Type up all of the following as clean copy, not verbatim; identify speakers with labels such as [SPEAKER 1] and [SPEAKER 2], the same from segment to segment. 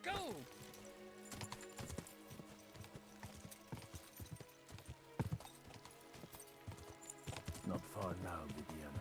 [SPEAKER 1] go!
[SPEAKER 2] Not far now, Viviana.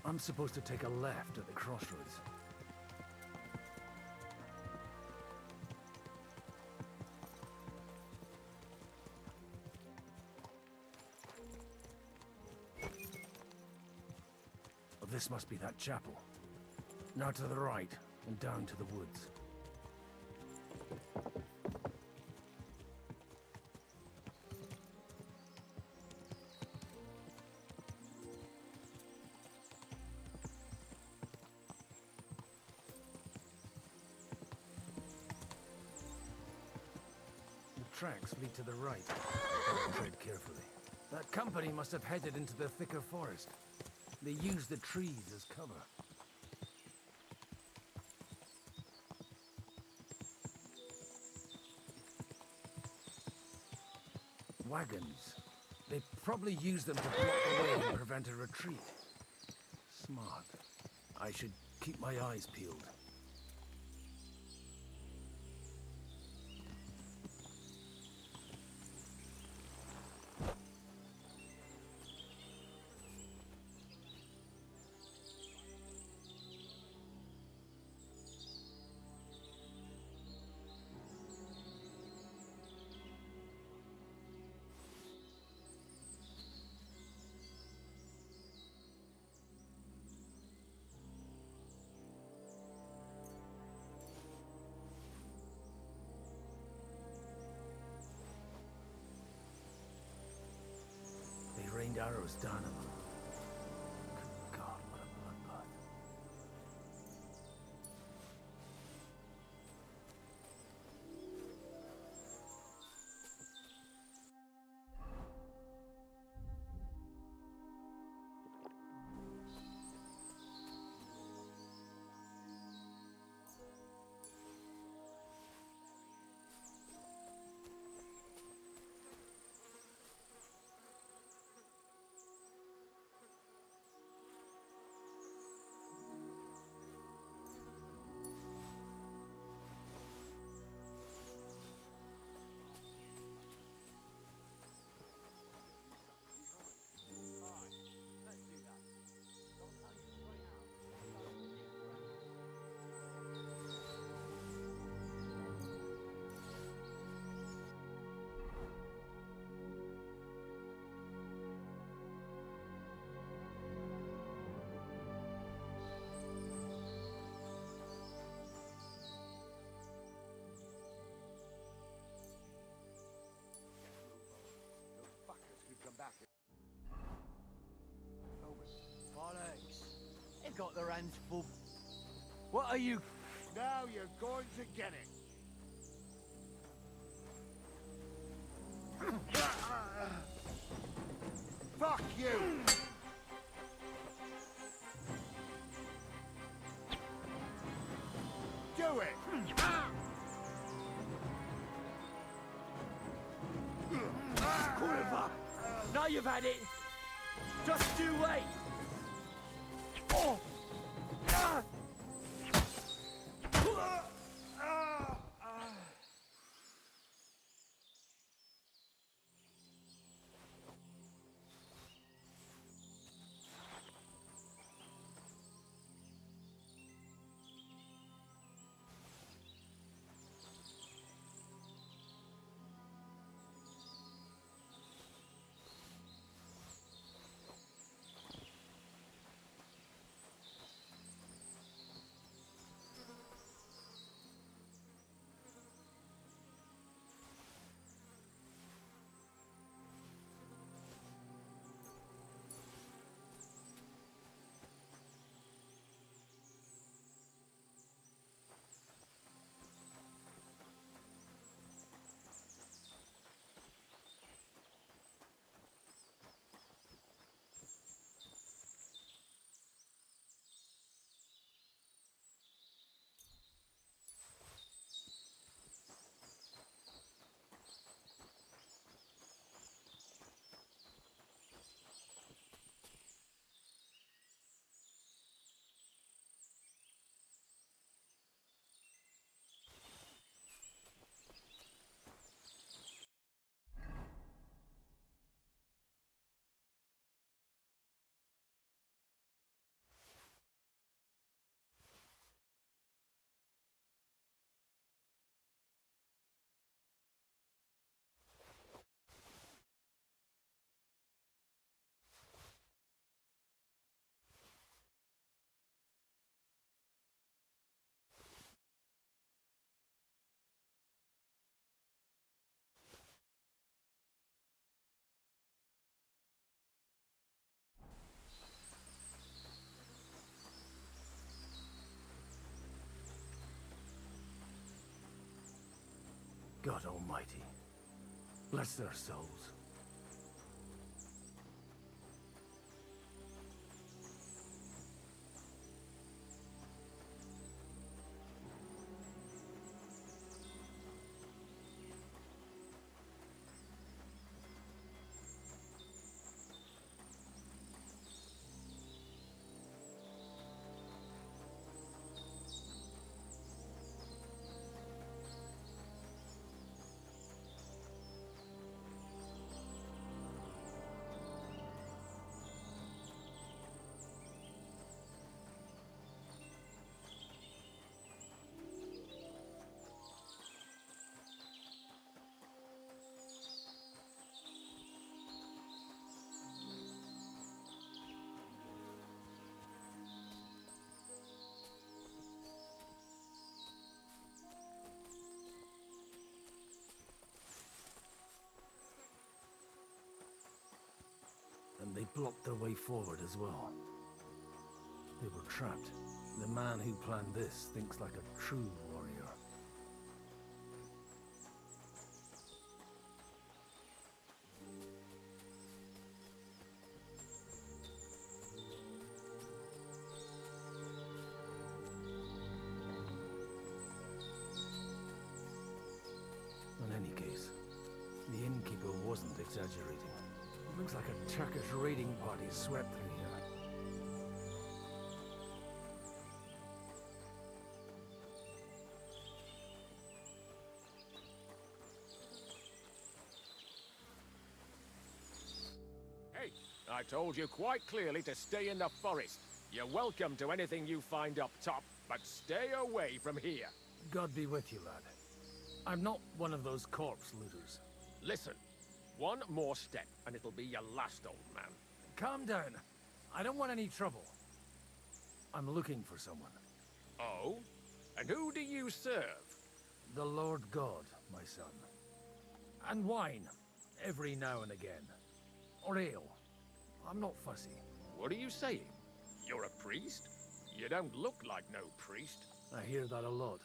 [SPEAKER 2] I'm supposed to take a left at the crossroads. Well, this must be that chapel. Now to the right, and down to the woods. Tracks lead to the right. Tread carefully. That company must have headed into the thicker forest. They used the trees as cover. Wagons. They probably used them to block the way and prevent a retreat. Smart. I should keep my eyes peeled. They rained arrows down on them. Good God, what a bloodbath.
[SPEAKER 3] Bollocks. They've got their hands full. What are you?
[SPEAKER 4] Now you're going to get it. Fuck you! Do it!
[SPEAKER 3] Quiver! Now you've had it! Just you wait! Oh! Ah!
[SPEAKER 2] God Almighty. Bless their souls. And they blocked their way forward as well. They were trapped. The man who planned this thinks like a true warrior. In any case, the innkeeper wasn't exaggerating. It looks like a Turkish raiding party swept through here.
[SPEAKER 3] Hey, I told you quite clearly to stay in the forest. You're welcome to anything you find up top, but stay away from here.
[SPEAKER 2] God be with you, lad. I'm not one of those corpse looters.
[SPEAKER 3] Listen, one more step, and it'll be your last, old man.
[SPEAKER 2] Calm down. I don't want any trouble. I'm looking for someone.
[SPEAKER 3] Oh? And who do you serve?
[SPEAKER 2] The Lord God, my son. And wine, every now and again. Or ale. I'm not fussy.
[SPEAKER 3] What are you saying? You're a priest? You don't look like no priest.
[SPEAKER 2] I hear that a lot.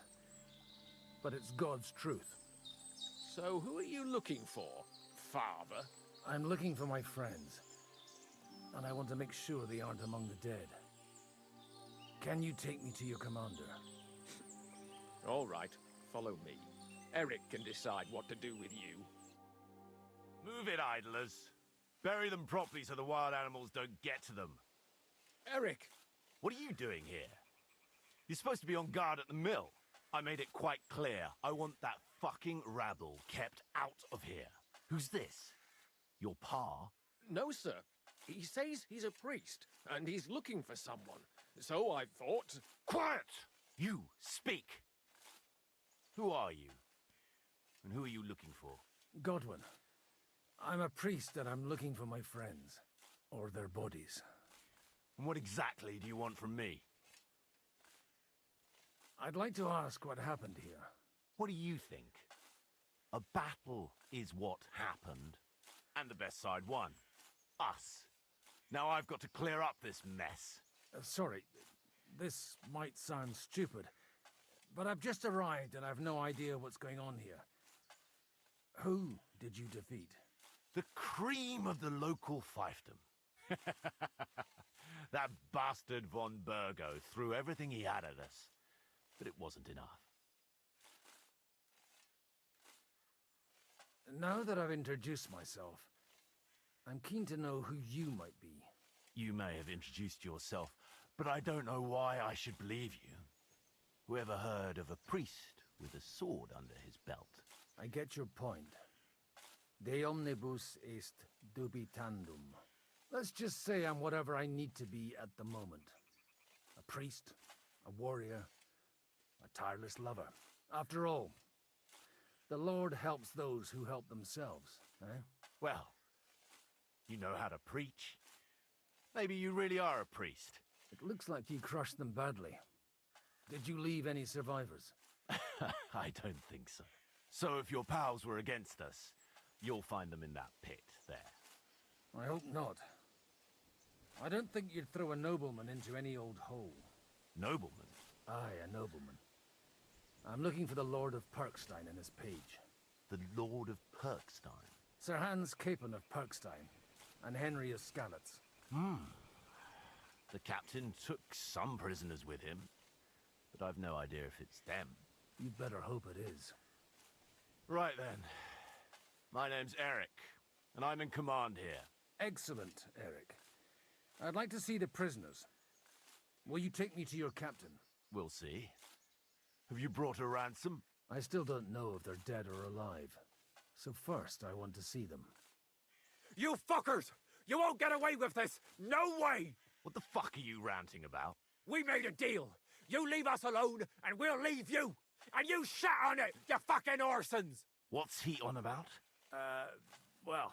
[SPEAKER 2] But it's God's truth.
[SPEAKER 3] So who are you looking for, father?
[SPEAKER 2] I'm looking for my friends. And I want to make sure they aren't among the dead. Can you take me to your commander?
[SPEAKER 3] All right, follow me. Eric can decide what to do with you.
[SPEAKER 1] Move it, idlers. Bury them properly so the wild animals don't get to them.
[SPEAKER 3] Eric!
[SPEAKER 1] What are you doing here? You're supposed to be on guard at the mill. I made it quite clear. I want that fucking rabble kept out of here. Who's this? Your pa?
[SPEAKER 3] No, sir. He says he's a priest, and he's looking for someone. So I thought...
[SPEAKER 1] Quiet! You, speak! Who are you? And who are you looking for?
[SPEAKER 2] Godwin. I'm a priest and I'm looking for my friends. Or their bodies.
[SPEAKER 1] And what exactly do you want from me?
[SPEAKER 2] I'd like to ask what happened here.
[SPEAKER 1] What do you think? A battle is what happened. And the best side won. Us. Now I've got to clear up this mess.
[SPEAKER 2] Sorry, this might sound stupid, but I've just arrived and I've no idea what's going on here. Who did you defeat?
[SPEAKER 1] The cream of the local fiefdom. That bastard von Burgo threw everything he had at us, but it wasn't enough.
[SPEAKER 2] Now that I've introduced myself, I'm keen to know who you might be.
[SPEAKER 1] You may have introduced yourself, but I don't know why I should believe you. Whoever heard of a priest with a sword under his belt?
[SPEAKER 2] I get your point. De omnibus est dubitandum. Let's just say I'm whatever I need to be at the moment. A priest, a warrior, a tireless lover. After all, the Lord helps those who help themselves, eh?
[SPEAKER 1] Well, you know how to preach. Maybe you really are a priest.
[SPEAKER 2] It looks like you crushed them badly. Did you leave any survivors?
[SPEAKER 1] I don't think so. So if your pals were against us, you'll find them in that pit there.
[SPEAKER 2] I hope not. I don't think you'd throw a nobleman into any old hole.
[SPEAKER 1] Nobleman?
[SPEAKER 2] Aye, a nobleman. I'm looking for the Lord of Parkstein and his page.
[SPEAKER 1] the Lord of Perkstein.
[SPEAKER 2] Sir Hans Capon of Perkstein, and Henry of Skalitz.
[SPEAKER 1] The captain took some prisoners with him, but I've no idea if it's them.
[SPEAKER 2] You'd better hope it is.
[SPEAKER 1] Right then. My name's Eric, and I'm in command here.
[SPEAKER 2] Excellent, Eric. I'd like to see the prisoners. Will you take me to your captain?
[SPEAKER 1] We'll see. Have you brought a ransom?
[SPEAKER 2] I still don't know if they're dead or alive. So first, I want to see them.
[SPEAKER 3] You fuckers! You won't get away with this! No way!
[SPEAKER 1] What the fuck are you ranting about?
[SPEAKER 3] We made a deal. You leave us alone, and we'll leave you! And you shat on it, you fucking orsons!
[SPEAKER 1] What's he on about?
[SPEAKER 2] Well,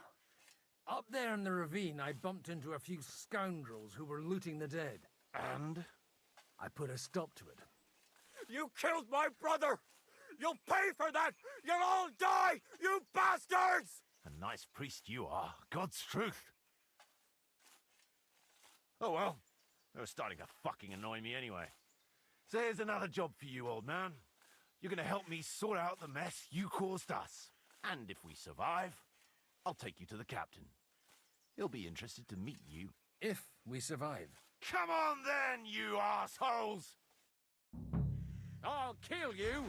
[SPEAKER 2] up there in the ravine, I bumped into a few scoundrels who were looting the dead.
[SPEAKER 1] And?
[SPEAKER 2] I put a stop to it.
[SPEAKER 3] You killed my brother! You'll pay for that! You'll all die, you bastards!
[SPEAKER 1] A nice priest you are. God's truth. Oh well. They were starting to fucking annoy me anyway. So here's another job for you, old man. You're gonna help me sort out the mess you caused us. And if we survive, I'll take you to the captain. He'll be interested to meet you.
[SPEAKER 2] If we survive.
[SPEAKER 1] Come on then, you assholes!
[SPEAKER 3] I'll kill you!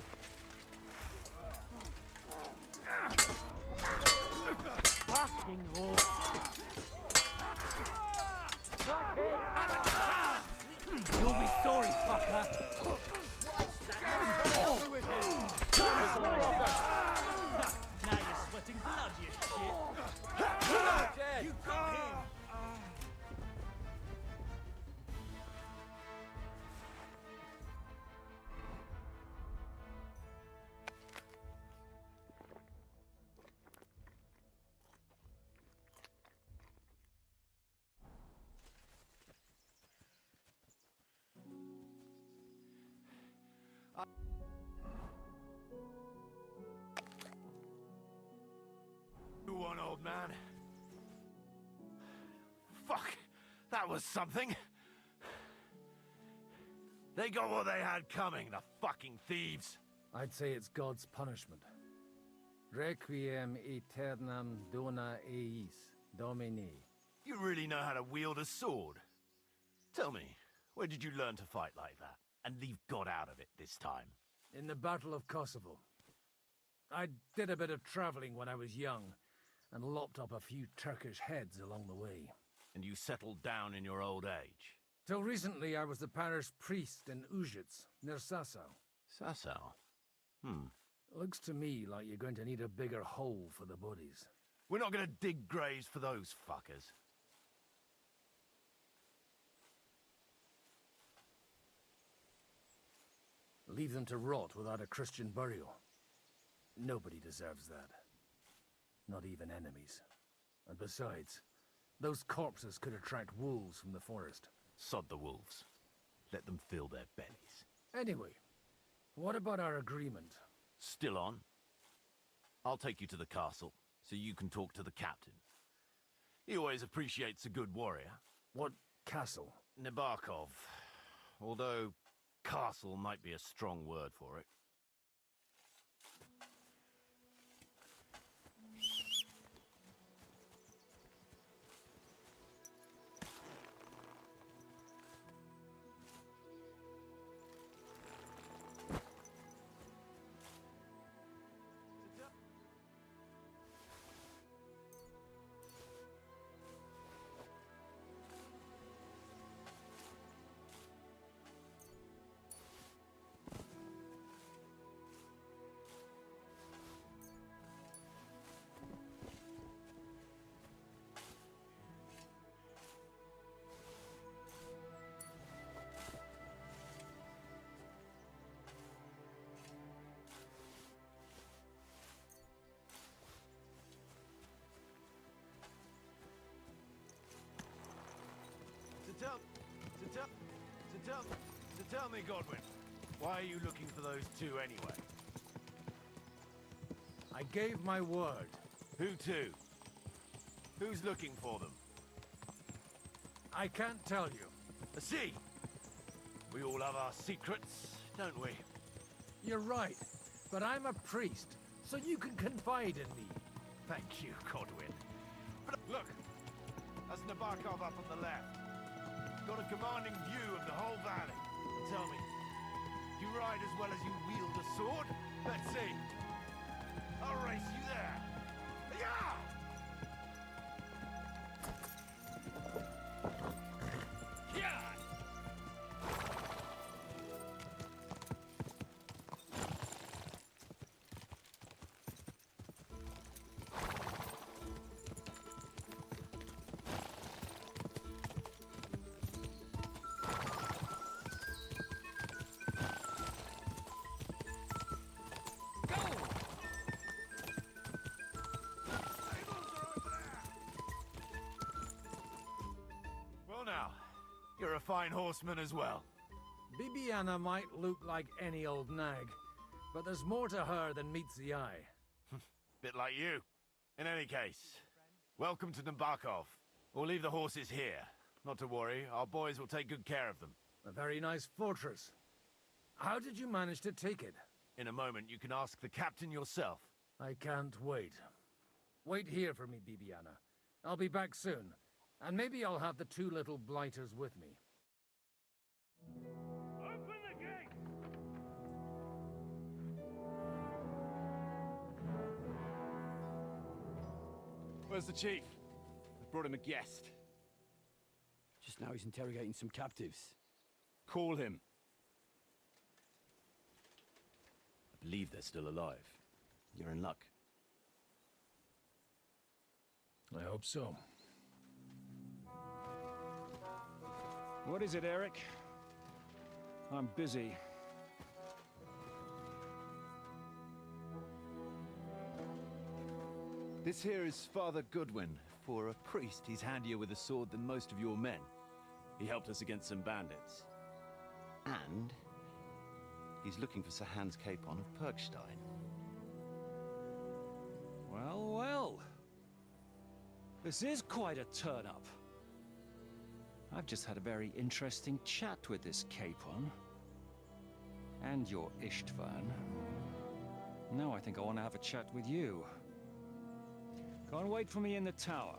[SPEAKER 3] Fucking whore! You'll be sorry, fucker!
[SPEAKER 5] Now you're sweating blood, you shit.
[SPEAKER 3] You got him!
[SPEAKER 1] You won, old man. Fuck! That was something! They got what they had coming, the fucking thieves!
[SPEAKER 2] I'd say it's God's punishment. Requiem aeternam dona eis, Domini.
[SPEAKER 1] You really know how to wield a sword. Tell me, where did you learn to fight like that? And leave God out of it this time?
[SPEAKER 2] In the Battle of Kosovo. I did a bit of traveling when I was young, and lopped up a few Turkish heads along the way.
[SPEAKER 1] And you settled down in your old age?
[SPEAKER 2] Till recently, I was the parish priest in Užice, near Sasau.
[SPEAKER 1] Sasau?
[SPEAKER 2] Looks to me like you're going to need a bigger hole for the bodies.
[SPEAKER 1] We're not gonna dig graves for those fuckers.
[SPEAKER 2] Leave them to rot without a Christian burial. Nobody deserves that. Not even enemies. And besides, those corpses could attract wolves from the forest.
[SPEAKER 1] Sod the wolves. Let them fill their bellies.
[SPEAKER 2] Anyway, what about our agreement?
[SPEAKER 1] Still on? I'll take you to the castle, so you can talk to the captain. He always appreciates a good warrior.
[SPEAKER 2] What castle?
[SPEAKER 1] Nabokov. Although, castle might be a strong word for it. Tell me, Godwin, why are you looking for those two anyway?
[SPEAKER 2] I gave my word.
[SPEAKER 1] Who to? Who's looking for them?
[SPEAKER 2] I can't tell you.
[SPEAKER 1] I see. We all have our secrets, don't we?
[SPEAKER 2] You're right, but I'm a priest, so you can confide in me.
[SPEAKER 1] Thank you, Godwin. But look, that's Nabokov up on the left. Got a commanding view of the whole valley. Tell me, do you ride as well as you wield a sword? Let's see. I'll race you there. Yeah! Well now, you're a fine horseman as well.
[SPEAKER 2] Bibiana might look like any old nag, but there's more to her than meets the eye.
[SPEAKER 1] Bit like you. In any case, welcome to Nabokov. We'll leave the horses here. Not to worry, our boys will take good care of them.
[SPEAKER 2] A very nice fortress. How did you manage to take it?
[SPEAKER 1] In a moment, you can ask the captain yourself.
[SPEAKER 2] I can't wait. Wait here for me, Bibiana. I'll be back soon, and maybe I'll have the two little blighters with me.
[SPEAKER 5] Open the gate!
[SPEAKER 1] Where's the chief? I brought him a guest.
[SPEAKER 6] Just now he's interrogating some captives.
[SPEAKER 1] Call him. I believe they're still alive. You're in luck.
[SPEAKER 2] I hope so.
[SPEAKER 7] What is it, Eric? I'm busy.
[SPEAKER 8] This here is Father Goodwin. For a priest, he's handier with a sword than most of your men. He helped us against some bandits. And he's looking for Sir Hans Capon of Perkstein.
[SPEAKER 7] Well, well. This is quite a turn-up. I've just had a very interesting chat with this Capon. And your Istvan. Now I think I want to have a chat with you. Go and wait for me in the tower.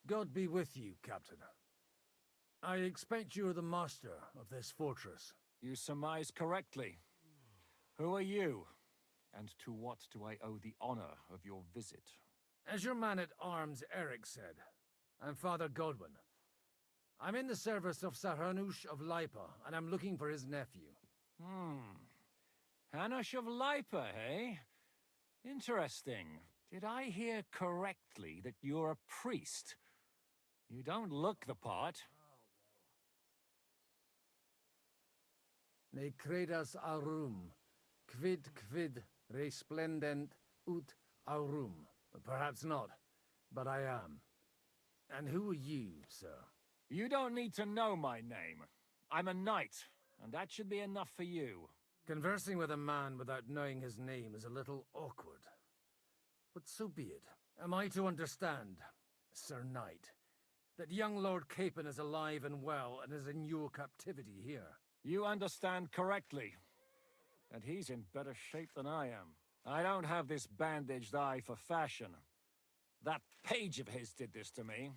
[SPEAKER 2] God be with you, Captain. I expect you're the master of this fortress.
[SPEAKER 7] You surmise correctly. Who are you? And to what do I owe the honor of your visit?
[SPEAKER 2] As your man-at-arms Eric said, I'm Father Godwin. I'm in the service of Sir Hanush of Lipa, and I'm looking for his nephew.
[SPEAKER 7] Hanush of Lipa, eh? Interesting. Did I hear correctly that you're a priest? You don't look the part.
[SPEAKER 2] Ne credas aurum, quid resplendent ut aurum. Perhaps not, but I am. And who are you, sir?
[SPEAKER 7] You don't need to know my name. I'm a knight, and that should be enough for you.
[SPEAKER 2] Conversing with a man without knowing his name is a little awkward. But so be it. Am I to understand, Sir Knight, that young Lord Capon is alive and well and is in your captivity here?
[SPEAKER 7] You understand correctly. And he's in better shape than I am. I don't have this bandaged eye for fashion. That page of his did this to me.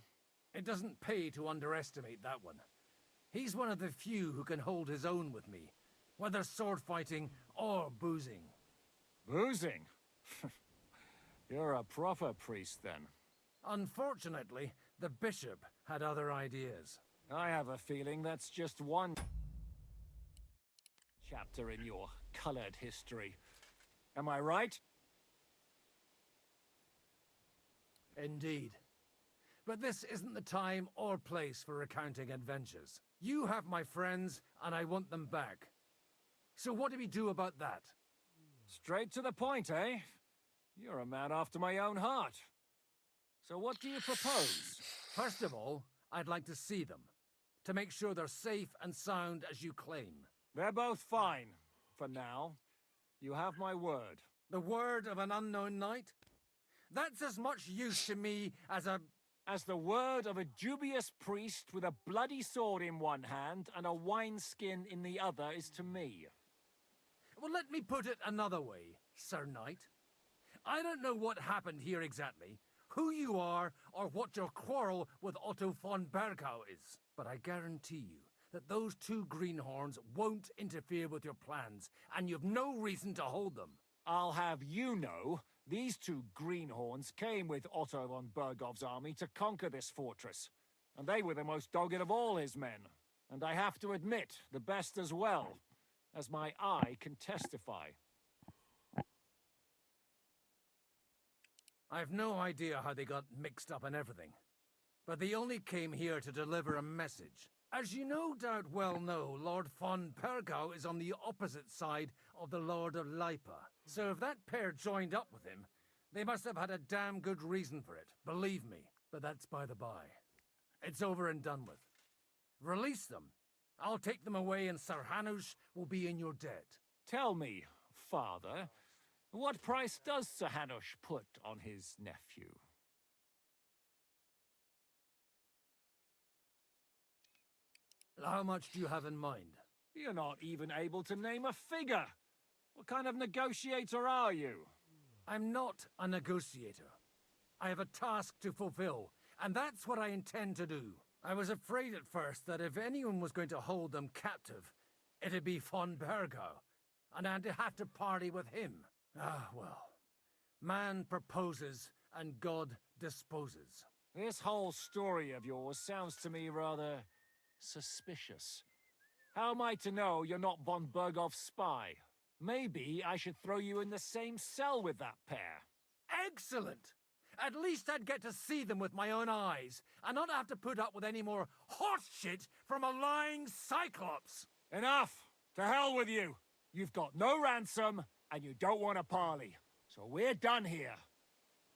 [SPEAKER 2] It doesn't pay to underestimate that one. He's one of the few who can hold his own with me, whether sword fighting or boozing.
[SPEAKER 7] Boozing? You're a proper priest, then.
[SPEAKER 2] Unfortunately, the bishop had other ideas.
[SPEAKER 7] I have a feeling that's just one chapter in your colored history. Am I right?
[SPEAKER 2] Indeed. But this isn't the time or place for recounting adventures. You have my friends, and I want them back. So what do we do about that?
[SPEAKER 7] Straight to the point, eh? You're a man after my own heart. So what do you propose?
[SPEAKER 2] First of all, I'd like to see them, to make sure they're safe and sound as you claim.
[SPEAKER 7] They're both fine, for now. You have my word.
[SPEAKER 2] The word of an unknown knight? That's as much use to me as a...
[SPEAKER 3] As the word of a dubious priest with a bloody sword in one hand and a wineskin in the other is to me.
[SPEAKER 2] Well, let me put it another way, Sir Knight. I don't know what happened here exactly, who you are, or what your quarrel with Otto von Bergau is. But I guarantee you that those two greenhorns won't interfere with your plans, and you've no reason to hold them.
[SPEAKER 3] I'll have you know, these two greenhorns came with Otto von Bergov's army to conquer this fortress, and they were the most dogged of all his men. And I have to admit, the best as well, as my eye can testify.
[SPEAKER 2] I've no idea how they got mixed up in everything, but they only came here to deliver a message. As you no doubt well know, Lord von Bergau is on the opposite side of the Lord of Lipa. So if that pair joined up with him, they must have had a damn good reason for it, believe me. But that's by the by. It's over and done with. Release them. I'll take them away and Sir Hanush will be in your debt.
[SPEAKER 3] Tell me, father, what price does Sir Hanush put on his nephew?
[SPEAKER 2] How much do you have in mind?
[SPEAKER 3] You're not even able to name a figure. What kind of negotiator are you?
[SPEAKER 2] I'm not a negotiator. I have a task to fulfill, and that's what I intend to do. I was afraid at first that if anyone was going to hold them captive, it'd be von Bergau, and I'd have to parley with him. Ah, well. Man proposes, and God disposes.
[SPEAKER 3] This whole story of yours sounds to me rather suspicious. How am I to know you're not von Bergov's spy? Maybe I should throw you in the same cell with that pair.
[SPEAKER 2] Excellent! At least I'd get to see them with my own eyes, and not have to put up with any more horse shit from a lying cyclops!
[SPEAKER 3] Enough! To hell with you! You've got no ransom, and you don't want a parley. So we're done here.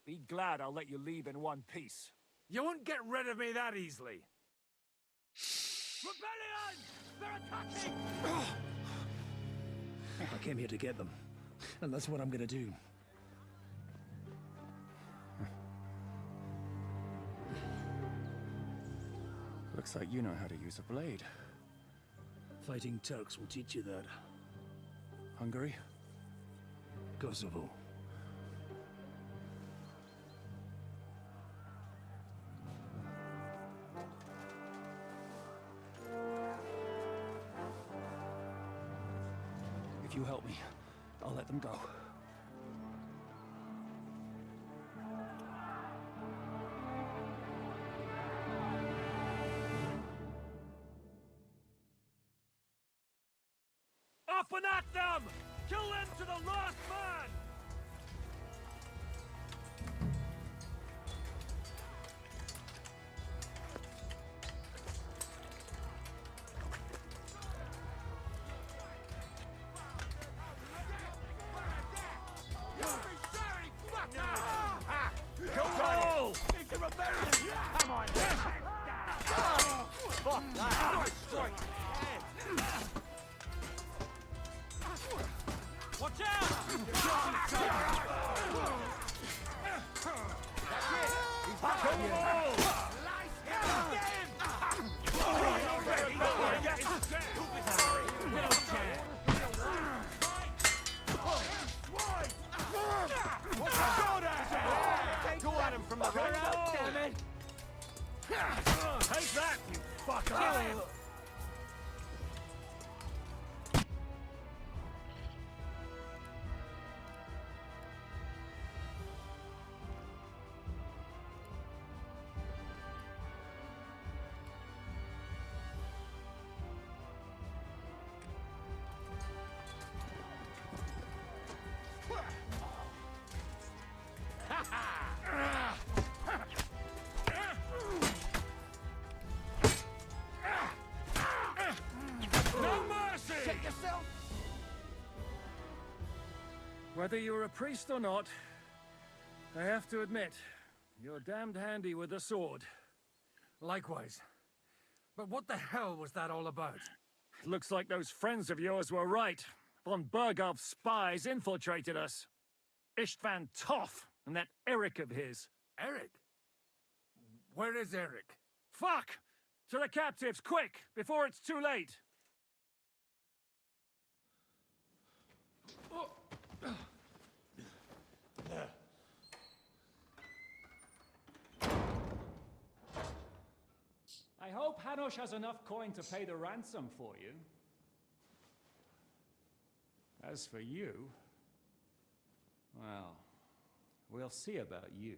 [SPEAKER 3] Be glad I'll let you leave in one piece.
[SPEAKER 2] You won't get rid of me that easily.
[SPEAKER 5] Rebellion! They're attacking!
[SPEAKER 6] I came here to get them, and that's what I'm gonna do.
[SPEAKER 7] Looks like you know how to use a blade.
[SPEAKER 6] Fighting Turks will teach you that.
[SPEAKER 7] Hungary?
[SPEAKER 6] Kosovo. If you help me, I'll let them go.
[SPEAKER 3] Up and at them! Kill them to the last man! Go! It's a rebellion! Come on! Fuck that! Watch out! Go at him from the right. Damn it! Take that, you fucker! Whether you're a priest or not, I have to admit, you're damned handy with a sword.
[SPEAKER 2] Likewise. But what the hell was that all about?
[SPEAKER 3] Looks like those friends of yours were right. Von Bergov's spies infiltrated us. Istvan Toth, And that Eric of his.
[SPEAKER 2] Eric? Where is Eric?
[SPEAKER 3] Fuck! To the captives, quick, before it's too late!
[SPEAKER 7] I hope Hanush has enough coin to pay the ransom for you. As for you, well, we'll see about you.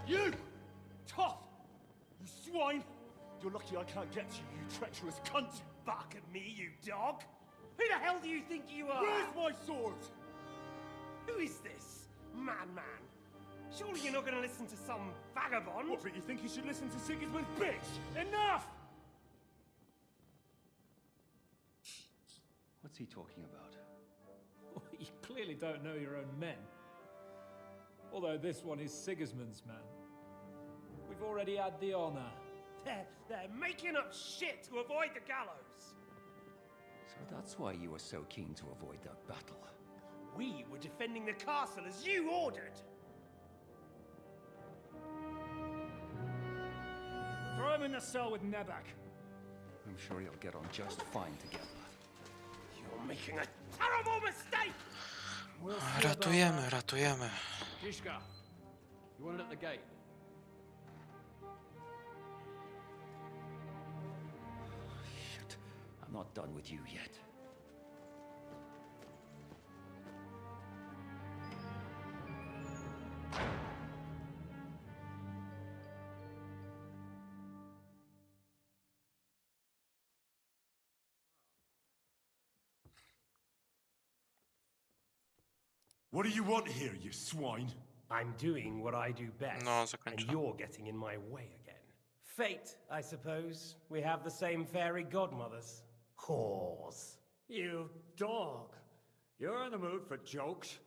[SPEAKER 5] You! Tough! You swine! You're lucky I can't get to you, you treacherous cunt! Bark at me, you dog! Who the hell do you think you are? Where's my sword? Who is this? Man. Surely you're not gonna listen to some vagabond? What, but you think you should listen to Sigismund's bitch?
[SPEAKER 3] Enough!
[SPEAKER 7] What's he talking about?
[SPEAKER 9] You clearly don't know your own men. Although this one is Sigismund's man. We've already had the honor.
[SPEAKER 5] They're making up shit to avoid the gallows!
[SPEAKER 7] So that's why you were so keen to avoid that battle.
[SPEAKER 5] We were defending the castle as you ordered!
[SPEAKER 3] Throw him in the cell with Nebak.
[SPEAKER 7] I'm sure you'll get on just fine together.
[SPEAKER 5] You're making a terrible mistake!
[SPEAKER 10] Ratujemy.
[SPEAKER 6] Zizka, you want it at the gate?
[SPEAKER 7] Shit, I'm not done with you yet.
[SPEAKER 5] What do you want here, you swine? I'm doing what I do best,
[SPEAKER 10] No,
[SPEAKER 5] and
[SPEAKER 10] zakończę.
[SPEAKER 5] you're getting in my way again. Fate, I suppose. We have the same fairy godmothers. Whores.
[SPEAKER 4] You dog. You're in the mood for jokes?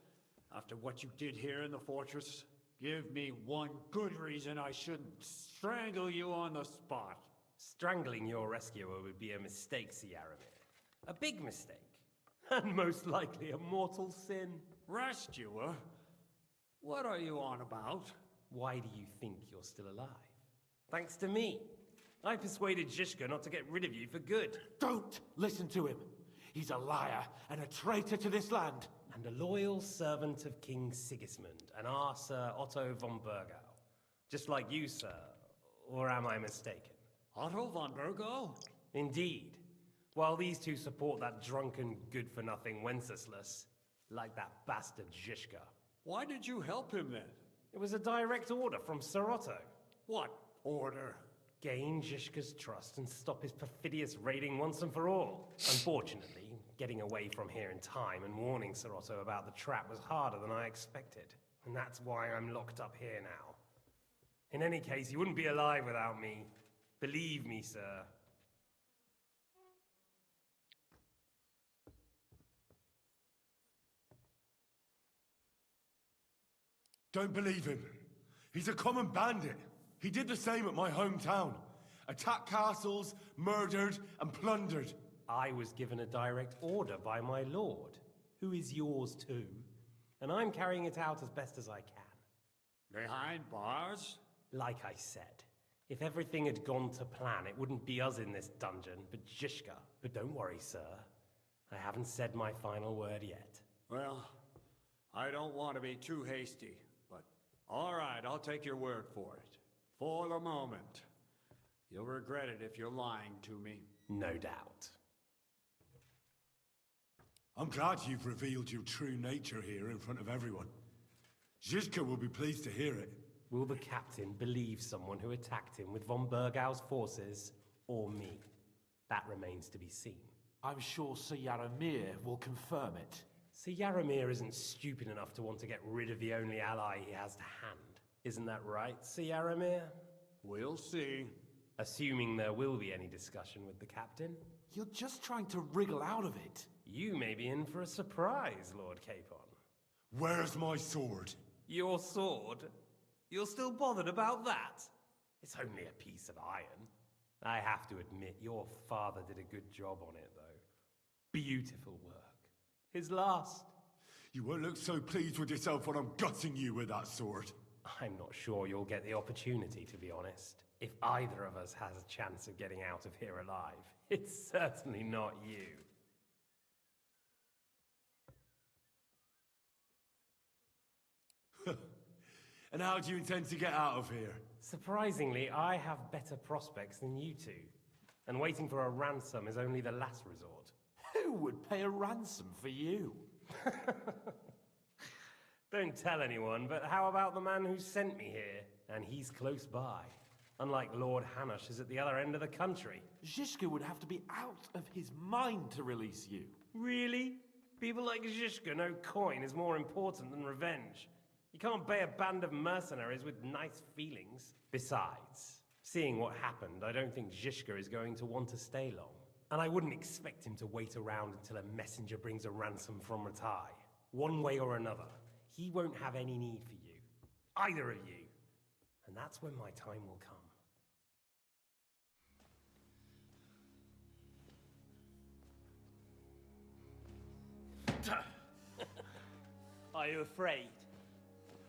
[SPEAKER 4] After what you did here in the fortress? Give me one good reason I shouldn't strangle you on the spot.
[SPEAKER 5] Strangling your rescuer would be a mistake, Sierramir. A big mistake. And most likely a mortal sin.
[SPEAKER 4] Rescuer? What are you on about?
[SPEAKER 5] Why do you think you're still alive? Thanks to me. I persuaded Zizka not to get rid of you for good.
[SPEAKER 4] Don't listen to him. He's a liar and a traitor to this land.
[SPEAKER 5] And a loyal servant of King Sigismund and our Sir Otto von Burgau. Just like you, sir. Or am I mistaken?
[SPEAKER 4] Otto von Burgau?
[SPEAKER 5] Indeed. While these two support that drunken, good-for-nothing Wenceslas, like that bastard Zizka.
[SPEAKER 4] Why did you help him then?
[SPEAKER 5] It was a direct order from Sir Otto.
[SPEAKER 4] What order?
[SPEAKER 5] Gain Zizka's trust and stop his perfidious raiding once and for all. Unfortunately, getting away from here in time and warning Sir Otto about the trap was harder than I expected. And that's why I'm locked up here now. In any case, you wouldn't be alive without me. Believe me, sir.
[SPEAKER 11] Don't believe him. He's a common bandit. He did the same at my hometown. Attacked castles, murdered, and plundered.
[SPEAKER 5] I was given a direct order by my lord, who is yours too, and I'm carrying it out as best as I can.
[SPEAKER 4] Behind bars?
[SPEAKER 5] Like I said, if everything had gone to plan, it wouldn't be us in this dungeon, but Zizka. But don't worry, sir. I haven't said my final word yet.
[SPEAKER 4] Well, I don't want to be too hasty, but all right, I'll take your word for it. For the moment. You'll regret it if you're lying to me.
[SPEAKER 5] No doubt.
[SPEAKER 11] I'm glad you've revealed your true nature here in front of everyone. Zizka will be pleased to hear it.
[SPEAKER 5] Will the captain believe someone who attacked him with von Burgau's forces, or me? That remains to be seen.
[SPEAKER 12] I'm sure Sir Yaramir will confirm it.
[SPEAKER 5] Sir Yaramir isn't stupid enough to want to get rid of the only ally he has to hand. Isn't that right, Sir Yaramir?
[SPEAKER 4] We'll see.
[SPEAKER 5] Assuming there will be any discussion with the captain.
[SPEAKER 12] You're just trying to wriggle out of it.
[SPEAKER 5] You may be in for a surprise, Lord Capon.
[SPEAKER 11] Where's my sword?
[SPEAKER 5] Your sword? You're still bothered about that?
[SPEAKER 10] It's only a piece of iron. I have to admit, your father did a good job on it, though. Beautiful work. His last.
[SPEAKER 11] You won't look so pleased with yourself when I'm gutting you with that sword.
[SPEAKER 10] I'm not sure you'll get the opportunity, to be honest. If either of us has a chance of getting out of here alive, it's certainly not you.
[SPEAKER 11] And how do you intend to get out of here?
[SPEAKER 10] Surprisingly, I have better prospects than you two. And waiting for a ransom is only the last resort.
[SPEAKER 12] Who would pay a ransom for you?
[SPEAKER 10] Don't tell anyone, but how about the man who sent me here? And he's close by. Unlike Lord Hanush is at the other end of the country.
[SPEAKER 12] Zhishka would have to be out of his mind to release you.
[SPEAKER 10] Really? People like Zhishka know coin is more important than revenge. You can't pay a band of mercenaries with nice feelings. Besides, seeing what happened, I don't think Zhishka is going to want to stay long. And I wouldn't expect him to wait around until a messenger brings a ransom from Ratai. One way or another, he won't have any need for you. Either of you. And that's when my time will come.
[SPEAKER 5] Are you afraid?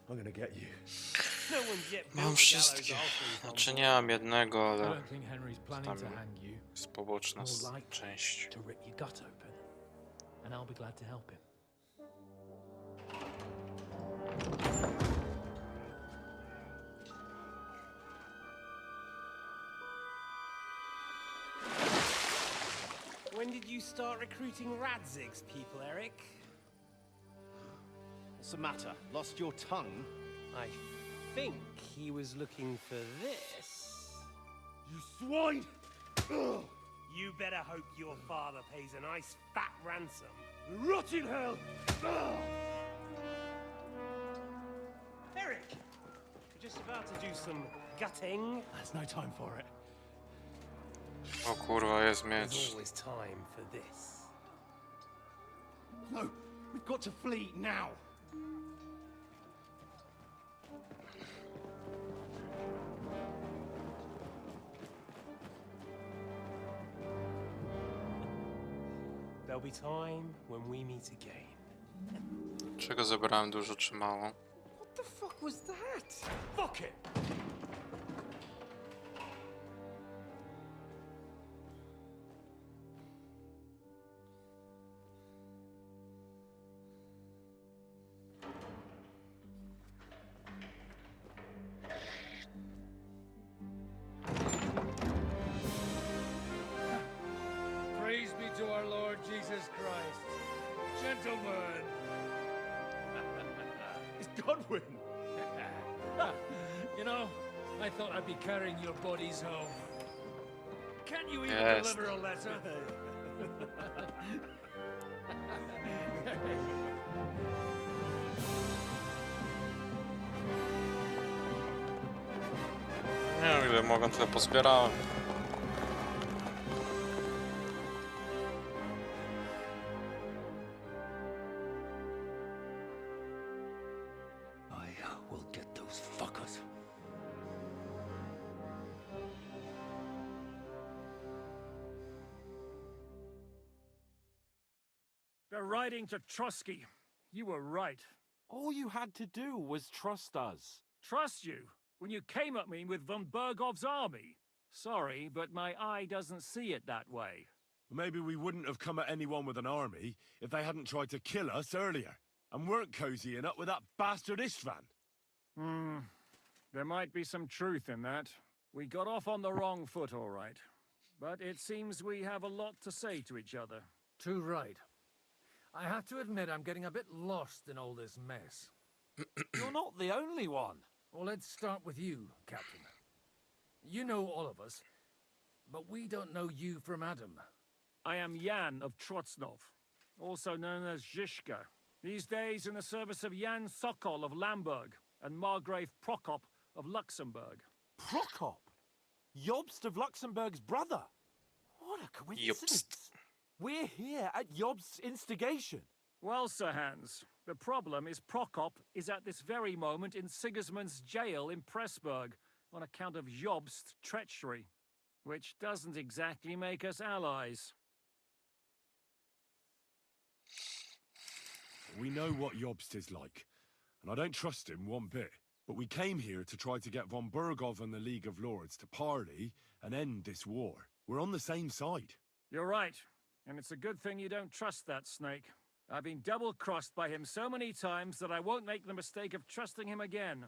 [SPEAKER 11] I'm gonna get you.
[SPEAKER 5] No one's yet
[SPEAKER 13] Mam
[SPEAKER 5] built the
[SPEAKER 13] wszystkie.
[SPEAKER 5] gallows I'll freeze
[SPEAKER 13] Znaczy
[SPEAKER 5] on
[SPEAKER 13] nie mam jednego,
[SPEAKER 2] I
[SPEAKER 13] ale
[SPEAKER 2] don't think Henry's planning to hang you.
[SPEAKER 13] jest poboczna
[SPEAKER 12] More likely
[SPEAKER 13] część.
[SPEAKER 12] to rip your gut open. And I'll be glad to help him.
[SPEAKER 10] When did you start recruiting Radzig's people, Eric?
[SPEAKER 8] What's the matter? Lost your tongue?
[SPEAKER 10] I think he was looking for this.
[SPEAKER 5] You swine! Ugh.
[SPEAKER 10] You better hope your father pays a nice fat ransom.
[SPEAKER 5] Rot in hell! Ugh.
[SPEAKER 10] Eric! We're just about to do some gutting.
[SPEAKER 5] There's no time for it.
[SPEAKER 13] O kurwa, jest
[SPEAKER 10] There's
[SPEAKER 13] miecz.
[SPEAKER 10] always time for this.
[SPEAKER 5] No, we've got to flee now.
[SPEAKER 10] There'll be time when we meet again.
[SPEAKER 13] Czego zebrałem dużo czy mało?
[SPEAKER 10] What the fuck was that?
[SPEAKER 5] Fuck it!
[SPEAKER 2] Praise be to our Lord Jesus Christ. Gentlemen!
[SPEAKER 5] It's Godwin!
[SPEAKER 2] You know, I thought I'd be carrying your bodies home. Can't you even
[SPEAKER 13] Yes.
[SPEAKER 2] deliver a letter?
[SPEAKER 13] Nie wiem ile mogę, tyle pozbierałem.
[SPEAKER 5] I will get those fuckers.
[SPEAKER 3] They're riding to Trusky. You were right.
[SPEAKER 12] All you had to do was trust us.
[SPEAKER 3] Trust you when you came at me with von Bergov's army. Sorry, but my eye doesn't see it that way.
[SPEAKER 11] Maybe we wouldn't have come at anyone with an army if they hadn't tried to kill us earlier, and weren't cozying up with that bastard Istvan.
[SPEAKER 3] There might be some truth in that. We got off on the wrong foot, all right. But it seems we have a lot to say to each other.
[SPEAKER 2] Too right. I have to admit I'm getting a bit lost in all this mess.
[SPEAKER 12] You're not the only one.
[SPEAKER 2] Well, let's start with you, Captain. You know all of us, but we don't know you from Adam.
[SPEAKER 3] I am Jan of Trotsnov, also known as Zhishka. These days in the service of Jan Sokol of Lamberg and Margrave Prokop of Luxembourg.
[SPEAKER 12] Prokop? Jobst of Luxembourg's brother? What a coincidence. We're here at Jobst's instigation.
[SPEAKER 3] Well, Sir Hans, the problem is Prokop is at this very moment in Sigismund's jail in Pressburg, on account of Jobst's treachery, which doesn't exactly make us allies.
[SPEAKER 11] We know what Jobst is like, and I don't trust him one bit. But we came here to try to get von Bergov and the League of Lords to parley and end this war. We're on the same side.
[SPEAKER 3] You're right, and it's a good thing you don't trust that snake. I've been double-crossed by him so many times that I won't make the mistake of trusting him again.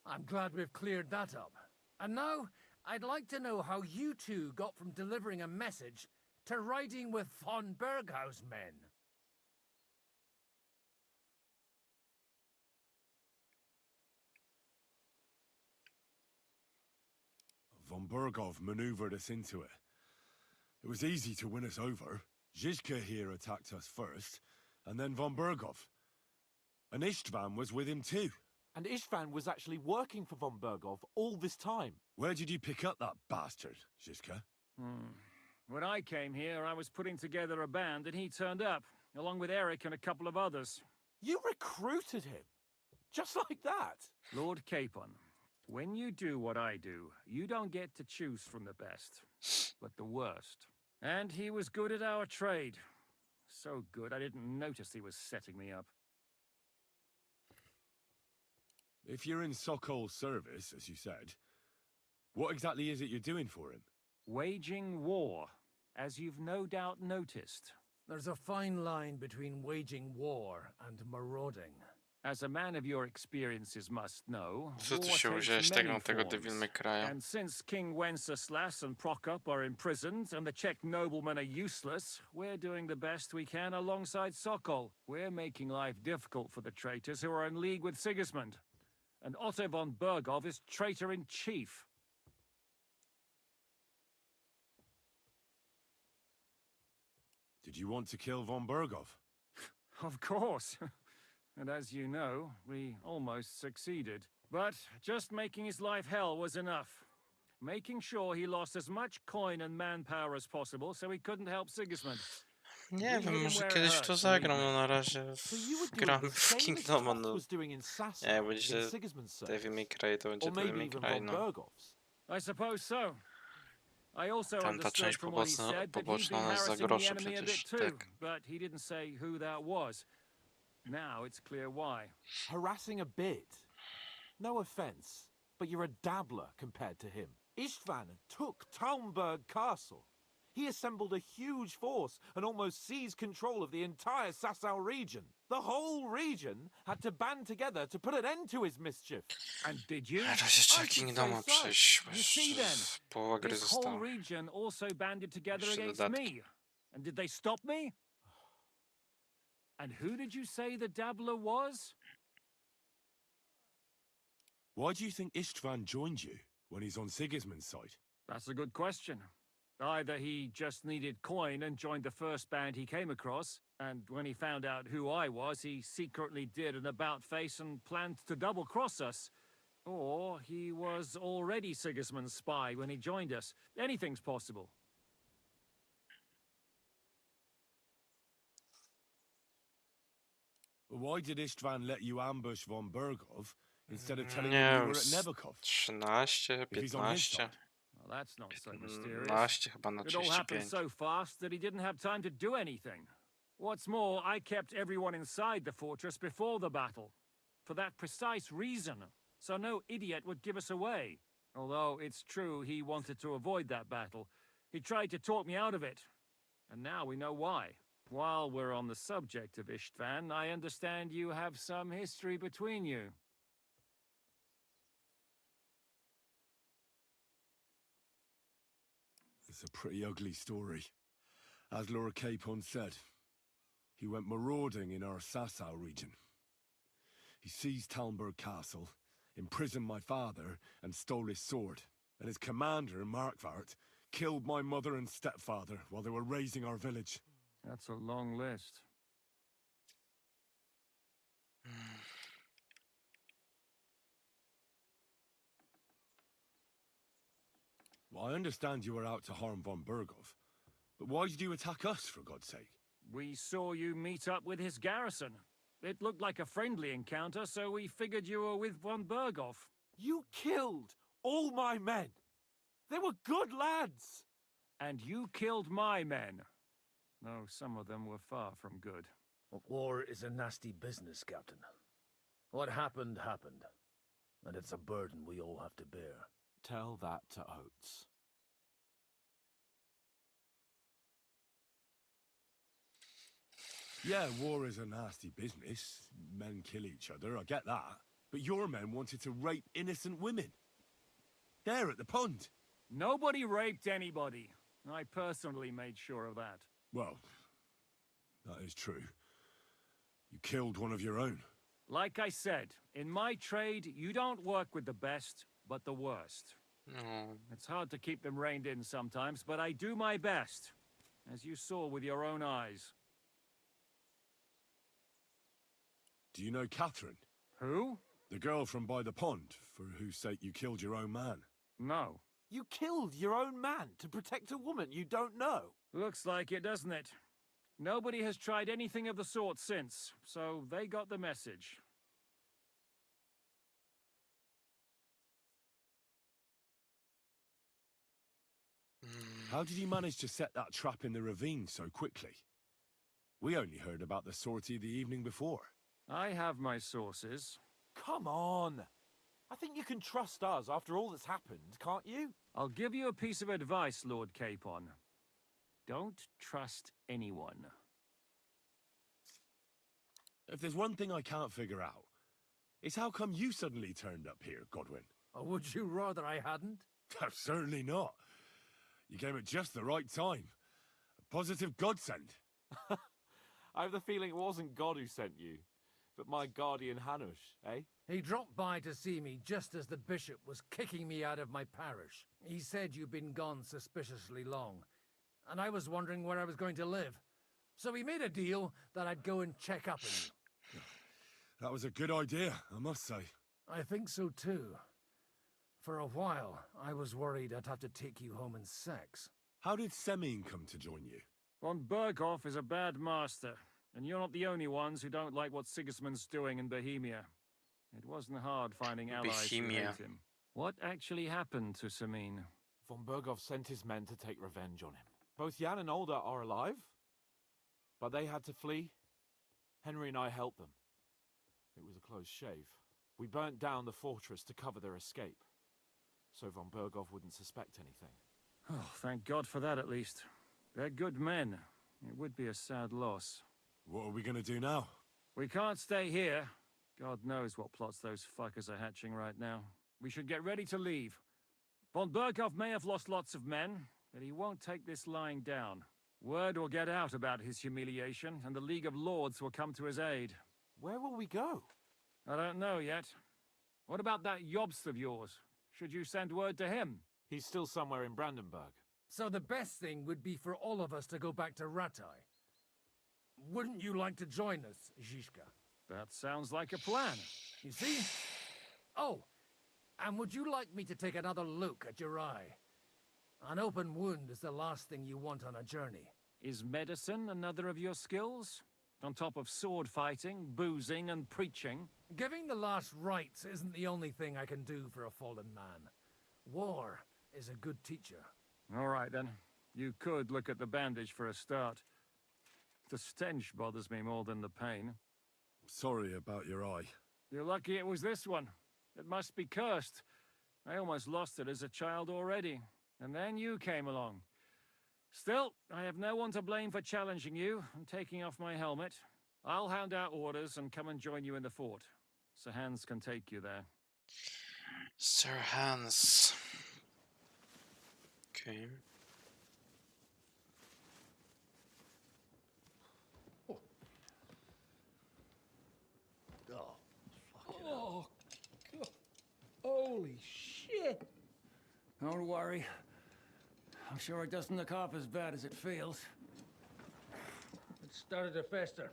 [SPEAKER 2] I'm glad we've cleared that up. And now, I'd like to know how you two got from delivering a message to riding with von Berghaus' men.
[SPEAKER 11] Von Bergov maneuvered us into it. It was easy to win us over. Zizka here attacked us first, and then von Bergov. And Istvan was with him too.
[SPEAKER 12] And Istvan was actually working for von Bergov all this time.
[SPEAKER 11] Where did you pick up that bastard, Zizka?
[SPEAKER 3] When I came here, I was putting together a band, and he turned up, along with Eric and a couple of others.
[SPEAKER 12] You recruited him? Just like that?
[SPEAKER 3] Lord Capon, when you do what I do, you don't get to choose from the best, but the worst. And he was good at our trade. So good, I didn't notice he was setting me up.
[SPEAKER 11] If you're in Sokol's service, as you said, what exactly is it you're doing for him?
[SPEAKER 3] Waging war, as you've no doubt noticed.
[SPEAKER 2] There's a fine line between waging war and marauding.
[SPEAKER 3] As a man of your experiences must know,
[SPEAKER 13] Co tu
[SPEAKER 3] war
[SPEAKER 13] się
[SPEAKER 3] takes
[SPEAKER 13] wziąłeś
[SPEAKER 3] many
[SPEAKER 13] tego
[SPEAKER 3] forms.
[SPEAKER 13] Devil May Cry'a?
[SPEAKER 3] And since King Wenceslas and Prokop are imprisoned and the Czech noblemen are useless, we're doing the best we can alongside Sokol. We're making life difficult for the traitors who are in league with Sigismund. And Otto von Bergov is traitor-in-chief.
[SPEAKER 11] Did you want to kill von Bergov?
[SPEAKER 3] Of course. And as you know, we almost succeeded. But just making his life hell was enough. Making sure he lost as much coin and manpower as possible so he couldn't help Sigismund.
[SPEAKER 13] Nie wiem, może kiedyś to zagram, no na razie gramy w Kingdoma, no. Nie, będzie Devil May Cry, to będzie Devil May Cry, no.
[SPEAKER 3] I suppose so. I also
[SPEAKER 13] Tamta
[SPEAKER 3] understood
[SPEAKER 13] część
[SPEAKER 3] from what he said that he'd
[SPEAKER 13] poboczna
[SPEAKER 3] been
[SPEAKER 13] nas za
[SPEAKER 3] harassing the
[SPEAKER 13] grosze
[SPEAKER 3] enemy a bit
[SPEAKER 13] przecież,
[SPEAKER 3] too,
[SPEAKER 13] tak.
[SPEAKER 3] but he didn't say who that was. Now it's clear why.
[SPEAKER 12] Harassing a bit? No offense, but you're a dabbler compared to him. Istvan took Talmberg Castle. He assembled a huge force and almost seized control of the entire Sasau region. The whole region had to band together to put an end to his mischief.
[SPEAKER 3] And did you?
[SPEAKER 13] Na razie jeszcze Kingdoma przejść,
[SPEAKER 3] You see then,
[SPEAKER 13] połowa gry
[SPEAKER 3] this whole
[SPEAKER 13] została.
[SPEAKER 3] region also banded together
[SPEAKER 13] Jeszcze
[SPEAKER 3] against
[SPEAKER 13] dodatki.
[SPEAKER 3] me. And did they stop me? And who did you say the dabbler was?
[SPEAKER 11] Why do you think Istvan joined you when he's on Sigismund's side?
[SPEAKER 3] That's a good question. Either he just needed coin and joined the first band he came across, and when he found out who I was, he secretly did an about-face and planned to double-cross us. Or he was already Sigismund's spy when he joined us. Anything's possible.
[SPEAKER 11] Why did Istvan let you ambush von Bergov instead of telling
[SPEAKER 13] Nie
[SPEAKER 11] him you
[SPEAKER 13] wiem,
[SPEAKER 11] were at Nebukov?
[SPEAKER 13] 13,
[SPEAKER 11] If he's on his
[SPEAKER 13] 15,
[SPEAKER 11] side.
[SPEAKER 3] Well, that's not so mysterious.
[SPEAKER 13] 15 chyba na
[SPEAKER 3] It all happened
[SPEAKER 13] 35.
[SPEAKER 3] so fast that he didn't have time to do anything. What's more, I kept everyone inside the fortress before the battle. For that precise reason. So no idiot would give us away. Although it's true he wanted to avoid that battle. He tried to talk me out of it. And now we know why. While we're on the subject of Istvan, I understand you have some history between you.
[SPEAKER 11] It's a pretty ugly story. As Lord Capon said, he went marauding in our Sasau region. He seized Talmberg Castle, imprisoned my father, and stole his sword. And his commander, Markvart, killed my mother and stepfather while they were raising our village.
[SPEAKER 3] That's a long list.
[SPEAKER 11] Well, I understand you were out to harm von Bergov, but why did you attack us, for God's sake?
[SPEAKER 3] We saw you meet up with his garrison. It looked like a friendly encounter, so we figured you were with von Bergov.
[SPEAKER 12] You killed All my men. They were good lads.
[SPEAKER 3] And you killed my men. Though some of them were far from good.
[SPEAKER 2] War is a nasty business, Captain. What happened, happened. And it's a burden we all have to bear.
[SPEAKER 12] Tell that to Oates.
[SPEAKER 11] Yeah, war is a nasty business. Men kill each other, I get that. But your men wanted to rape innocent women. There at the pond.
[SPEAKER 3] Nobody raped anybody. I personally made sure of that.
[SPEAKER 11] Well, that is true. You killed one of your own.
[SPEAKER 3] Like I said, in my trade, you don't work with the best, but the worst.
[SPEAKER 13] No.
[SPEAKER 3] It's hard to keep them reined in sometimes, but I do my best. As you saw with your own eyes.
[SPEAKER 11] Do you know Catherine?
[SPEAKER 3] Who?
[SPEAKER 11] The girl from by the pond, for whose sake you killed your own man.
[SPEAKER 3] No.
[SPEAKER 12] You killed your own man to protect a woman you don't know.
[SPEAKER 3] Looks like it, doesn't it? Nobody has tried anything of the sort since, so they got the message.
[SPEAKER 11] How did you manage to set that trap in the ravine so quickly? We only heard about the sortie the evening before.
[SPEAKER 3] I have my sources.
[SPEAKER 12] Come on. I think you can trust us after all that's happened, can't you?
[SPEAKER 3] I'll give you a piece of advice, Lord Capon. Don't trust anyone.
[SPEAKER 11] If there's one thing I can't figure out, it's how come you suddenly turned up here, Godwin?
[SPEAKER 2] Or would you rather I hadn't?
[SPEAKER 11] Certainly not. You came at just the right time. A positive godsend.
[SPEAKER 12] I have the feeling it wasn't God who sent you, but my guardian Hanush, eh?
[SPEAKER 2] He dropped by to see me just as the bishop was kicking me out of my parish. He said you'd been gone suspiciously long, and I was wondering where I was going to live. So we made a deal that I'd go and check up on you.
[SPEAKER 11] That was a good idea, I must say.
[SPEAKER 2] I think so too. For a while, I was worried I'd have to take you home in sex.
[SPEAKER 11] How did Semine come to join you?
[SPEAKER 3] Von Berghoff is a bad master, and you're not the only ones who don't like what Sigismund's doing in Bohemia. It wasn't hard finding allies who hate him. What actually happened to Semine?
[SPEAKER 12] Von Berghoff sent his men to take revenge on him. Both Jan and Olda are alive, but they had to flee. Henry and I helped them. It was a close shave. We burnt down the fortress to cover their escape, so Von Berghoff wouldn't suspect anything.
[SPEAKER 3] Oh, thank God for that, at least. They're good men. It would be a sad loss.
[SPEAKER 11] What are we gonna do now?
[SPEAKER 3] We can't stay here. God knows what plots those fuckers are hatching right now. We should get ready to leave. Von Berghoff may have lost lots of men, but he won't take this lying down. Word will get out about his humiliation, and the League of Lords will come to his aid.
[SPEAKER 12] Where will we go?
[SPEAKER 3] I don't know yet. What about that Jobst of yours? Should you send word to him?
[SPEAKER 12] He's still somewhere in Brandenburg.
[SPEAKER 2] So the best thing would be for all of us to go back to Ratai. Wouldn't you like to join us, Zizka?
[SPEAKER 3] That sounds like a plan.
[SPEAKER 2] You see? Oh, and would you like me to take another look at your eye? An open wound is the last thing you want on a journey.
[SPEAKER 3] Is medicine another of your skills? On top of sword fighting, boozing, and preaching?
[SPEAKER 2] Giving the last rites isn't the only thing I can do for a fallen man. War is a good teacher.
[SPEAKER 3] All right, then. You could look at the bandage for a start. The stench bothers me more than the pain.
[SPEAKER 11] Sorry about your eye.
[SPEAKER 3] You're lucky it was this one. It must be cursed. I almost lost it as a child already. And then you came along. Still, I have no one to blame for challenging you and taking off my helmet. I'll hand out orders and come and join you in the fort. Sir Hans can take you there.
[SPEAKER 13] Sir Hans. Okay.
[SPEAKER 6] Oh, God. Holy shit! Don't worry. I'm sure it doesn't look half as bad as it feels.
[SPEAKER 2] It started to fester.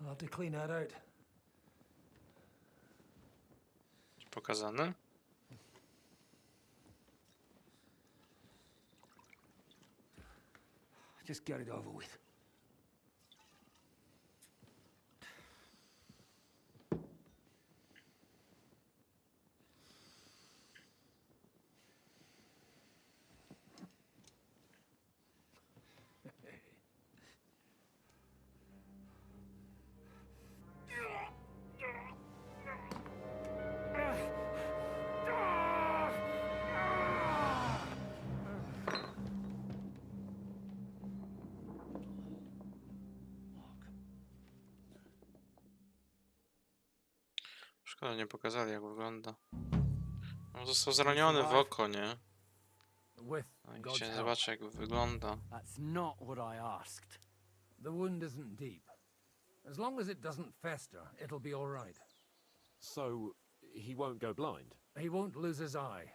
[SPEAKER 2] I'll have to clean that out.
[SPEAKER 13] Pokazane.
[SPEAKER 6] Just get it over with.
[SPEAKER 13] Szkoda, nie pokazali jak wygląda. No, został zraniony w oko, nie? No i chciałem zobaczyć jak wygląda.
[SPEAKER 2] That's not what I asked. The wound isn't deep. As long as it doesn't fester, it'll be all right.
[SPEAKER 12] So, he won't go blind?
[SPEAKER 2] He won't lose his eye.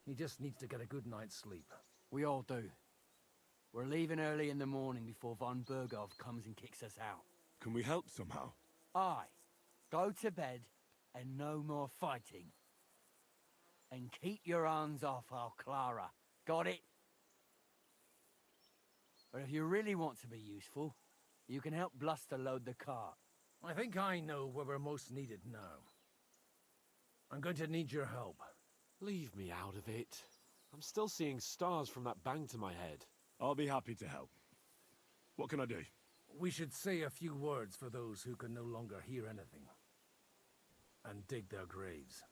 [SPEAKER 2] He just needs to get a good night's sleep.
[SPEAKER 14] We all do. We're leaving early in the morning before von Burgov comes and kicks us out.
[SPEAKER 11] Can we help somehow?
[SPEAKER 14] Aye. Go to bed and no more fighting. And keep your hands off our Clara. Got it? But if you really want to be useful, you can help Bluster load the cart.
[SPEAKER 2] I think I know where we're most needed now. I'm going to need your help.
[SPEAKER 12] Leave me out of it. I'm still seeing stars from that bang to my head.
[SPEAKER 11] I'll be happy to help. What can I do?
[SPEAKER 2] We should say a few words for those who can no longer hear anything. And dig their graves.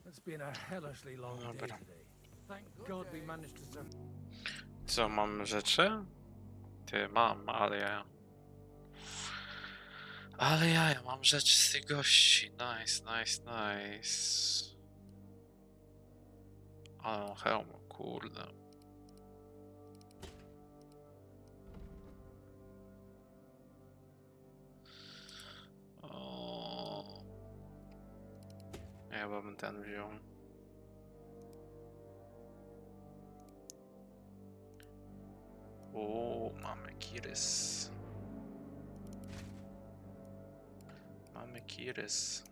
[SPEAKER 2] It's been a hellishly long day today. Thank God we managed to survive.
[SPEAKER 13] Co, mam rzeczy? Ty, mam, ale ja... Ale ja mam rzeczy z tych gości. Nice, nice, nice. Ale hełm, kurde. O... Ja chyba bym ten wziął. O, mamy Kirys. Mamy Kirys.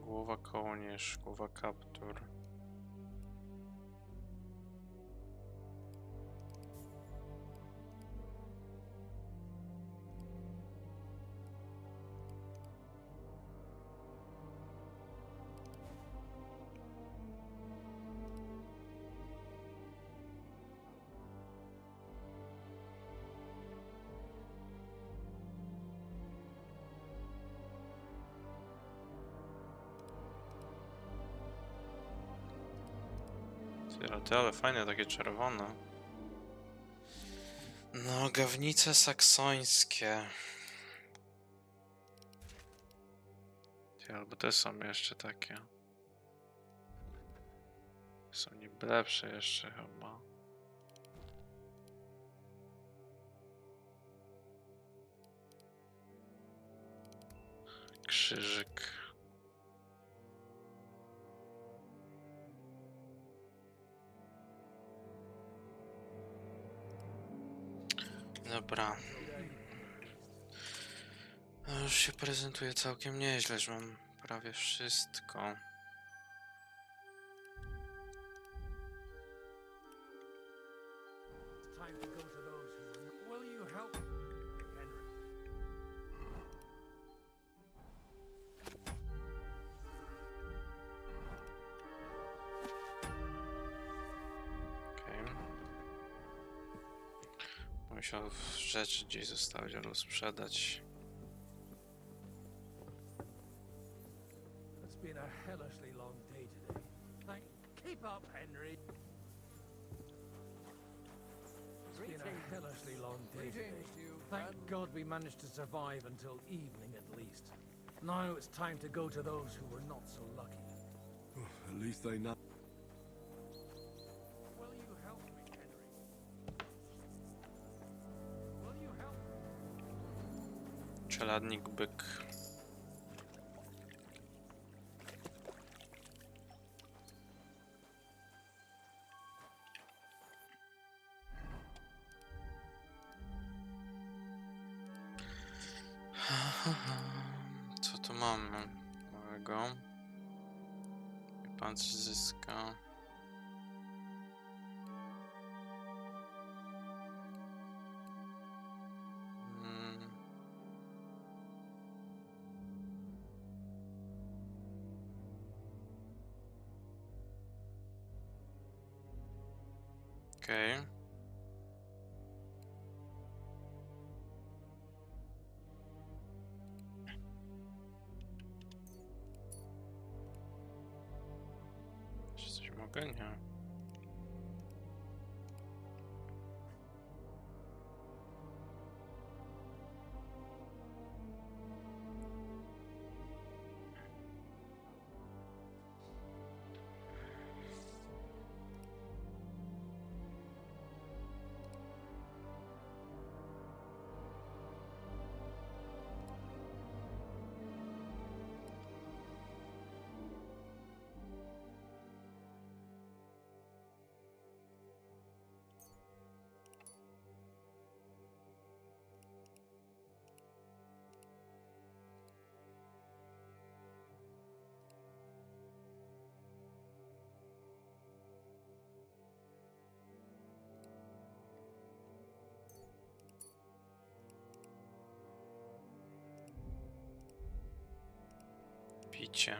[SPEAKER 13] Głowa kołnierz, głowa kaptur. Ty, ale fajne, takie czerwone. No, gawnice saksońskie. Ty, albo te są jeszcze takie. Są niby lepsze jeszcze chyba. Krzyżyk. Dobra. No już się prezentuje całkiem nieźle, że mam prawie wszystko. Musiał rzeczy gdzieś zostawić albo sprzedać.
[SPEAKER 2] It's been a hellishly long day today. Keep up, Henry. It's been a hellishly long day today. Thank God we managed to survive until evening at least. Now it's time to go to those who were not so lucky.
[SPEAKER 11] At least they know.
[SPEAKER 13] Czeladnik byk. Co tu mamy nowego? Pancerz zyska. Okej. Czy coś mogę? Nie. Picie.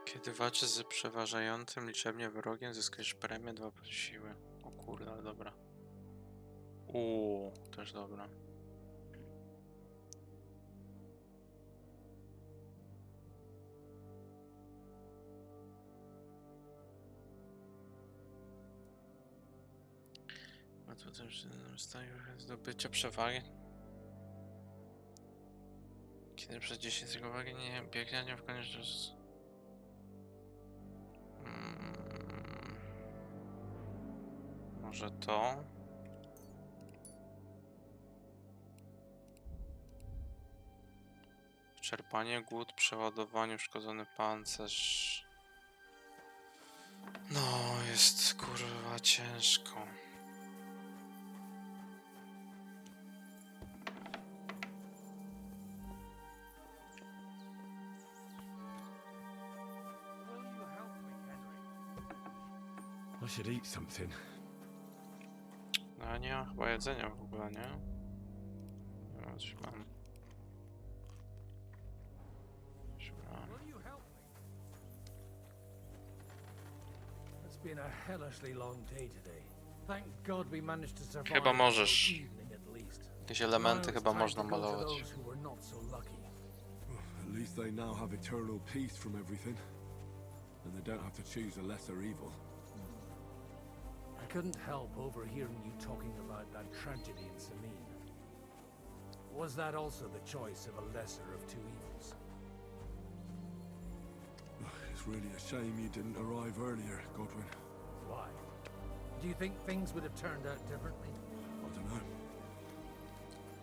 [SPEAKER 13] Kiedy walczysz z przeważającym liczebnie wrogiem, zyskujesz premię 2 siły. O kurde, ale dobra. Też dobra. A to też staje zdobycia przewagi. Kiedy przez 10 sekund uwagi nie biegnie, nie wkończy. Może to? Wyczerpanie, głód, przeładowanie, uszkodzony pancerz. No, jest kurwa ciężko.
[SPEAKER 11] I should eat something.
[SPEAKER 13] No ja nie mam chyba jedzenia w ogóle, nie? Nie mam, coś mam.
[SPEAKER 2] It's been a hellishly long day today. Thank God we managed to survive.
[SPEAKER 13] Chyba możesz.
[SPEAKER 2] Evening at least.
[SPEAKER 13] Jakieś elementy chyba można malować.
[SPEAKER 11] At least they now have eternal peace from everything. And they don't have to choose a lesser evil.
[SPEAKER 2] I couldn't help overhearing you talking about that tragedy in Samin. Was that also the choice of a lesser of two evils?
[SPEAKER 11] It's really a shame you didn't arrive earlier, Godwin.
[SPEAKER 2] Why? Do you think things would have turned out differently?
[SPEAKER 11] I don't know.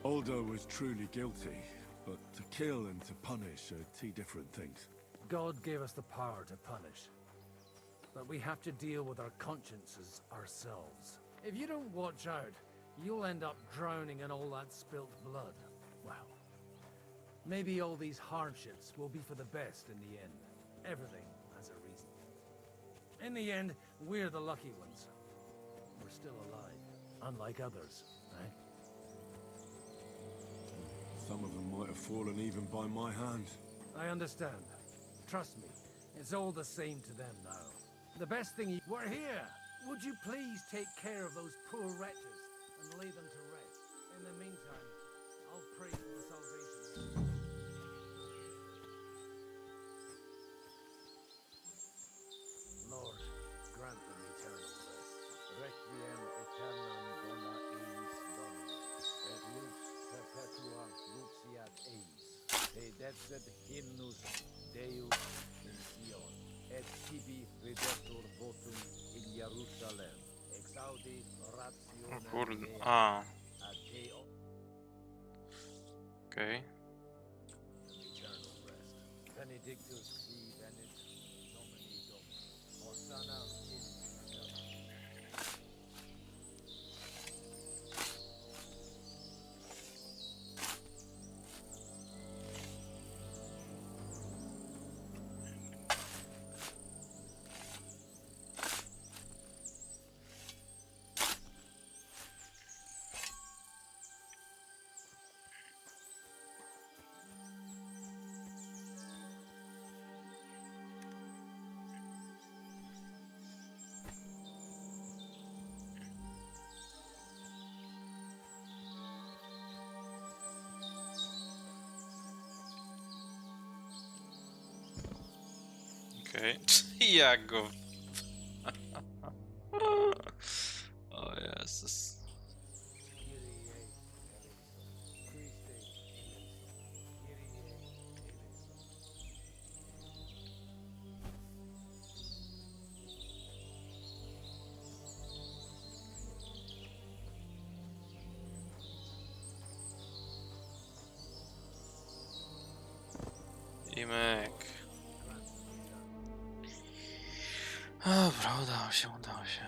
[SPEAKER 11] Aldo was truly guilty, but to kill and to punish are two different things.
[SPEAKER 2] God gave us the power to punish. But we have to deal with our consciences ourselves. If you don't watch out, you'll end up drowning in all that spilt blood. Well, maybe all these hardships will be for the best in the end. Everything has a reason. In the end, we're the lucky ones. We're still alive, unlike others, right?
[SPEAKER 11] Some of them might have fallen even by my hand.
[SPEAKER 2] I understand. Trust me, it's all the same to them now. The best thing we're here! Would you please take care of those poor wretches and lay them to rest? In the meantime, I'll pray for the salvation. Lord, grant them eternal rest. Requiem aeternam dona eis Dominus, et lux perpetua luxiat eis. Te decet hymnus Deus in Sion, et tibi redemptor votum in Jerusalem. Exaudi rationem mea ad te
[SPEAKER 13] Okej.
[SPEAKER 2] eternal rest. Benedictus qui venit Domini Dom. Hosanna in
[SPEAKER 13] Okej. Jak go... O Jezus. I myk. Dobra, udało się, udało się.